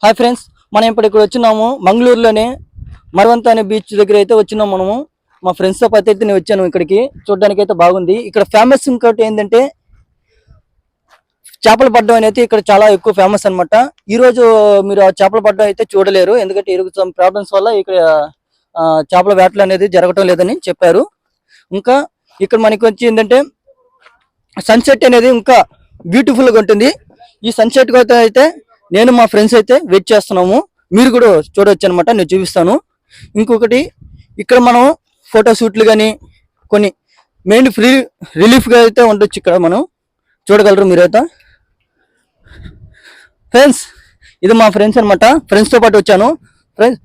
Hi friends, మనం ఇప్పుడు ఇక్కడ వచ్చినాము మంగళూరులోనే మరవంత అనే బీచ్ దగ్గర అయితే వచ్చినాము. మనము మా ఫ్రెండ్స్తో పాటు అయితే నేను వచ్చాను. ఇక్కడికి చూడడానికి అయితే బాగుంది. ఇక్కడ ఫేమస్ ఇంకోటి ఏంటంటే చేపలు పడ్డం అనేది ఇక్కడ చాలా ఎక్కువ ఫేమస్ అనమాట. ఈ రోజు మీరు ఆ చేపలు పడ్డం అయితే చూడలేరు, ఎందుకంటే ఇరుగుతున్న ప్రాబ్లమ్స్ వల్ల ఇక్కడ చేపల వేటలు అనేది జరగటం లేదని చెప్పారు. ఇంకా ఇక్కడ మనకి వచ్చి ఏంటంటే సన్సెట్ అనేది ఇంకా బ్యూటిఫుల్గా ఉంటుంది. ఈ సన్సెట్ అయితే నేను మా ఫ్రెండ్స్ అయితే వెయిట్ చేస్తున్నాము. మీరు కూడా చూడవచ్చు అనమాట, నేను చూపిస్తాను. ఇంకొకటి ఇక్కడ మనం ఫోటో షూట్లు కానీ కొన్ని మెయిన్ ఫ్రీ రిలీఫ్గా అయితే ఉండొచ్చు. ఇక్కడ మనం చూడగలరు మీరైతే. ఫ్రెండ్స్, ఇది మా ఫ్రెండ్స్ అనమాట. ఫ్రెండ్స్తో పాటు వచ్చాను. ఫ్రెండ్స్,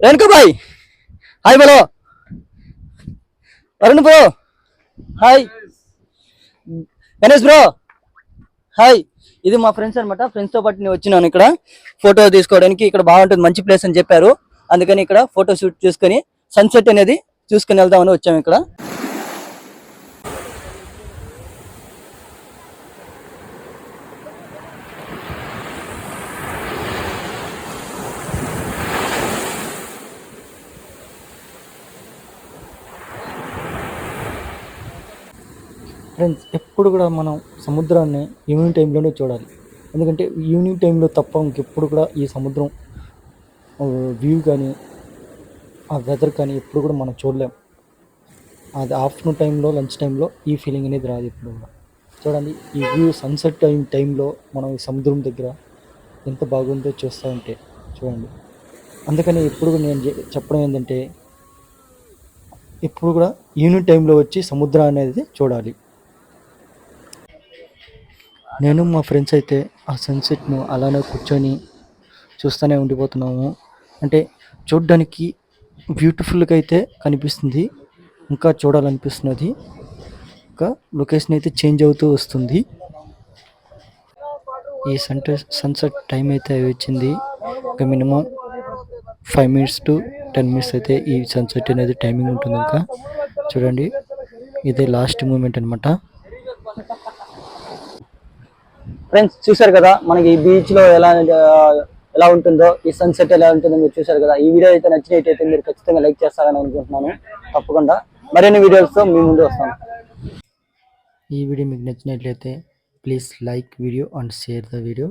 రేణుకా బాయ్ హాయ్, బలో Varun bro hi, Ganesh bro hi. ఇది మా ఫ్రెండ్స్ అనమాట. ఫ్రెండ్స్తో పాటు నేను వచ్చినాను ఇక్కడ ఫోటో తీసుకోవడానికి. ఇక్కడ బాగుంటుంది, మంచి ప్లేస్ అని చెప్పారు. అందుకని ఇక్కడ ఫోటో షూట్ చూసుకొని సన్సెట్ అనేది చూసుకొని వెళ్దామని వచ్చాము ఇక్కడ. ఫ్రెండ్స్, ఎప్పుడు కూడా మనం సముద్రాన్ని ఈవినింగ్ టైంలోనే చూడాలి. ఎందుకంటే ఈవినింగ్ టైంలో తప్ప ఇంకెప్పుడు కూడా ఈ సముద్రం వ్యూ కానీ ఆ వెదర్ కానీ ఎప్పుడు కూడా మనం చూడలేం. అది ఆఫ్టర్నూన్ టైంలో, లంచ్ టైంలో ఈ ఫీలింగ్ అనేది రాదు ఎప్పుడు కూడా. చూడండి, ఈ వ్యూ సన్సెట్ టైంలో మనం ఈ సముద్రం దగ్గర ఎంత బాగుందో చూస్తూ ఉంటే చూడండి. అందుకని ఎప్పుడు నేను చెప్పడం ఏంటంటే ఎప్పుడు కూడా ఈవినింగ్ టైంలో వచ్చి సముద్రం అనేది చూడాలి. నేను మా ఫ్రెండ్స్ అయితే ఆ సన్సెట్ను అలానే కూర్చొని చూస్తూనే ఉండిపోతున్నాము. అంటే చూడ్డానికి బ్యూటిఫుల్గా అయితే కనిపిస్తుంది, ఇంకా చూడాలనిపిస్తున్నది. ఇంకా లొకేషన్ అయితే చేంజ్ అవుతూ వస్తుంది. ఈ సన్సెట్ టైం అయితే వచ్చింది. ఇంకా మినిమం 5 minutes to 10 minutes అయితే ఈ సన్సెట్ అనేది టైమింగ్ ఉంటుంది. ఇంకా చూడండి, ఇదే లాస్ట్ మూమెంట్ అనమాట. ఫ్రెండ్స్, చూసారు కదా మనకి ఈ బీచ్ లో ఎలా ఉంటుందో, ఈ సన్సెట్ ఎలా ఉంటుందో మీరు చూసారు కదా. ఈ వీడియో అయితే నచ్చినట్టయితే మీరు ఖచ్చితంగా లైక్ చేస్తారని అనుకుంటున్నాను. తప్పకుండా మరిన్ని వీడియోస్తో మీ ముందు వస్తాను. ఈ వీడియో మీకు నచ్చినట్లయితే please like video and share the video.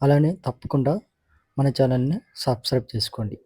అలానే తప్పకుండా మన ఛానల్ని సబ్స్క్రైబ్ చేసుకోండి.